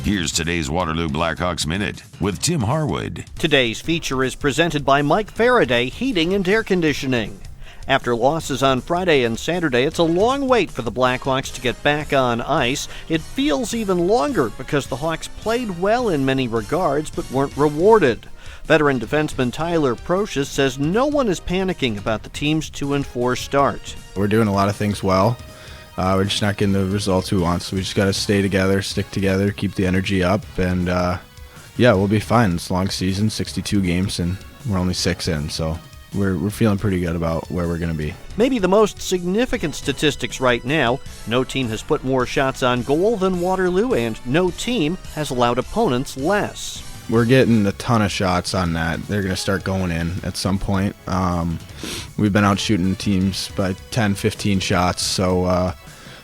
Here's today's Waterloo Blackhawks Minute with Tim Harwood. Today's feature is presented by Mike Faraday Heating and Air Conditioning. After losses on Friday and Saturday, it's a long wait for the Blackhawks to get back on ice. It feels even longer because the Hawks played well in many regards but weren't rewarded. Veteran defenseman Tyler Procious says no one is panicking about the team's 2-4 start. We're doing a lot of things well. We're just not getting the results we want, so we just got to stay together, stick together, keep the energy up, and we'll be fine. It's a long season, 62 games, and we're only 6 in, so we're feeling pretty good about where we're going to be. Maybe the most significant statistics right now, no team has put more shots on goal than Waterloo, and no team has allowed opponents less. We're getting a ton of shots on that. They're going to start going in at some point. We've been out shooting teams by 10, 15 shots, so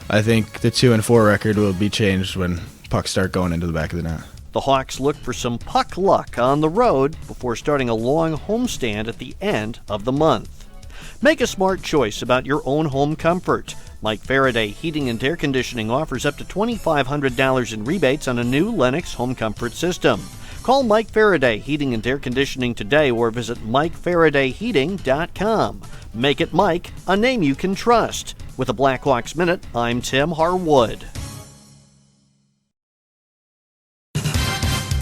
I think the 2-4 record will be changed when pucks start going into the back of the net. The Hawks look for some puck luck on the road before starting a long homestand at the end of the month. Make a smart choice about your own home comfort. Mike Faraday Heating and Air Conditioning offers up to $2,500 in rebates on a new Lennox home comfort system. Call Mike Faraday Heating and Air Conditioning today or visit MikeFaradayHeating.com. Make it Mike, a name you can trust. With a Blackhawks Minute, I'm Tim Harwood.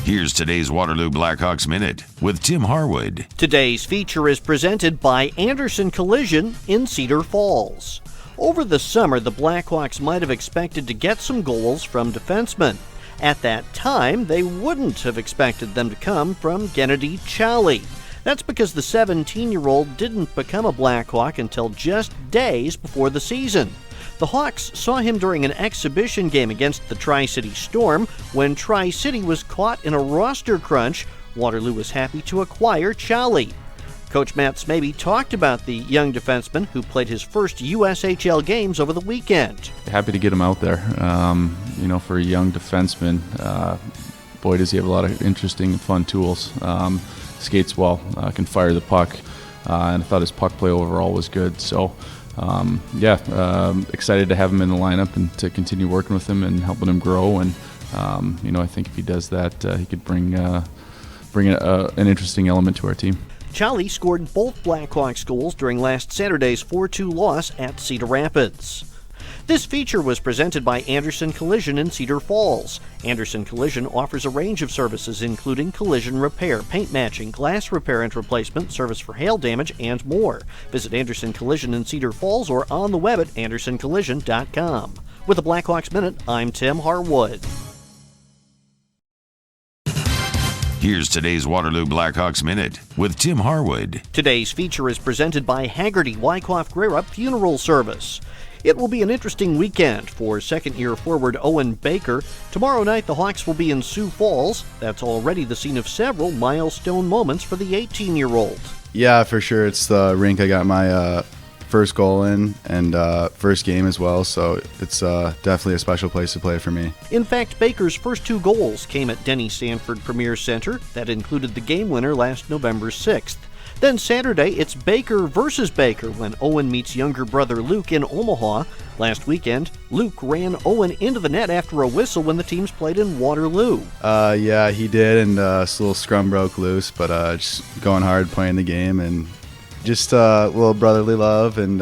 Here's today's Waterloo Blackhawks Minute with Tim Harwood. Today's feature is presented by Anderson Collision in Cedar Falls. Over the summer, the Blackhawks might have expected to get some goals from defensemen. At that time, they wouldn't have expected them to come from Gennady Chali. That's because the 17-year-old didn't become a Blackhawk until just days before the season. The Hawks saw him during an exhibition game against the Tri-City Storm. When Tri-City was caught in a roster crunch, Waterloo was happy to acquire Chali. Coach Matt Smaby talked about the young defenseman who played his first USHL games over the weekend. Happy to get him out there. For a young defenseman, boy, does he have a lot of interesting and fun tools. Skates well, can fire the puck, and I thought his puck play overall was good. So, excited to have him in the lineup and to continue working with him and helping him grow. And I think if he does that, he could bring an interesting element to our team. Chali scored both Blackhawks goals during last Saturday's 4-2 loss at Cedar Rapids. This feature was presented by Anderson Collision in Cedar Falls. Anderson Collision offers a range of services including collision repair, paint matching, glass repair and replacement, service for hail damage, and more. Visit Anderson Collision in Cedar Falls or on the web at andersoncollision.com. With the Blackhawks Minute, I'm Tim Harwood. Here's today's Waterloo Blackhawks Minute with Tim Harwood. Today's feature is presented by Haggerty Wyckoff Greerup Funeral Service. It will be an interesting weekend for second-year forward Owen Baker. Tomorrow night, the Hawks will be in Sioux Falls. That's already the scene of several milestone moments for the 18-year-old. Yeah, for sure. It's the rink I got my first goal in and first game as well, so it's definitely a special place to play for me. In fact, Baker's first 2 goals came at Denny Sanford Premier Center. That included the game winner last November 6th. Then Saturday, it's Baker versus Baker when Owen meets younger brother Luke in Omaha. Last weekend, Luke ran Owen into the net after a whistle when the teams played in Waterloo. Yeah, he did, and this little scrum broke loose, but just going hard playing the game and just a little brotherly love and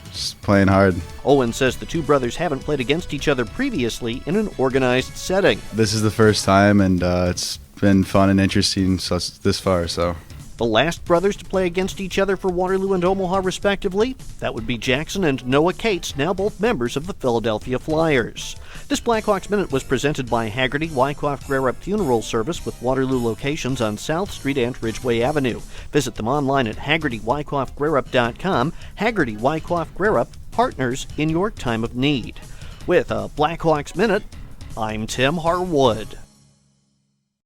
just playing hard. Owen says the two brothers haven't played against each other previously in an organized setting. This is the first time, and it's been fun and interesting this far, so. The last brothers to play against each other for Waterloo and Omaha, respectively, that would be Jackson and Noah Cates, now both members of the Philadelphia Flyers. This Blackhawks Minute was presented by Haggerty Wyckoff Greerup Funeral Service with Waterloo locations on South Street and Ridgeway Avenue. Visit them online at HaggertyWyckoffGreerup.com. Haggerty Wyckoff Greerup, partners in your time of need. With a Blackhawks Minute, I'm Tim Harwood.